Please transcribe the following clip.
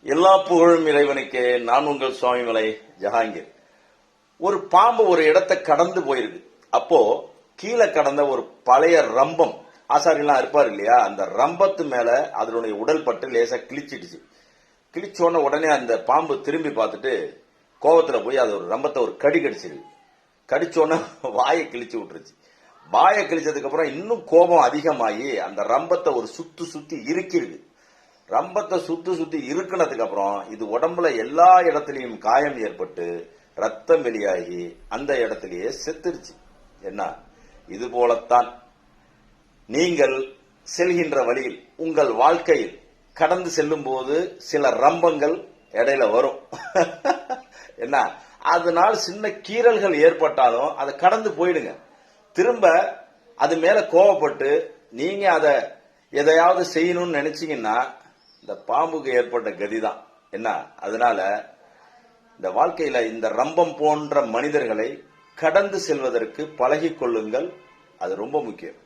எல்லா புகழும் இறைவனுக்கே. நான் உங்கள் சுவாமிமலை ஜஹாங்கீர். ஒரு பாம்பு ஒரு இடத்தை கடந்து போயிருக்கு. அப்போ கீழே கடந்த ஒரு பழைய ரம்பம், ஆசாரியெல்லாம் இருப்பார் இல்லையா, அந்த ரம்பத்து மேல அதனுடைய உடல் பட்டு லேசா கிழிச்சிடுச்சு. கிழிச்சோன்ன உடனே அந்த பாம்பு திரும்பி பார்த்துட்டு கோவத்துல போய் அது ஒரு ரம்பத்தை ஒரு கடி கடிச்சிருக்கு. கடிச்சோன்ன வாயை கிழிச்சு விட்டுருச்சு. வாயை கிழிச்சதுக்கு அப்புறம் இன்னும் கோபம் அதிகமாகி அந்த ரம்பத்தை ஒரு சுத்தி சுத்தி இறுக்கிருக்கு. ரம்பத்தை சுத்தி இருக்குனதுக்கு அப்புறம் இது உடம்புல எல்லா இடத்துலயும் காயம் ஏற்பட்டு ரத்தம் வெளியாகி அந்த இடத்திலேயே செத்துருச்சு. என்ன, இது போலத்தான் நீங்கள் செல்கின்ற வழியில் உங்கள் வாழ்க்கையில் கடந்து செல்லும் போது சில ரம்பங்கள் இடையில வரும். என்ன, அதனால் சின்ன கீறல்கள் ஏற்பட்டாலும் அதை கடந்து போயிடுங்க. திரும்ப அது மேல கோவப்பட்டு நீங்க அதை எதையாவது செய்யணும்னு நினைச்சீங்கன்னா இந்த பாம்புக்கு ஏற்பட்ட கதிதான். என்ன, அதனால இந்த வாழ்க்கையில இந்த ரம்பம் போன்ற மனிதர்களை கடந்து செல்வதற்கு பழகிக் கொள்ளுங்கள். அது ரொம்ப முக்கியம்.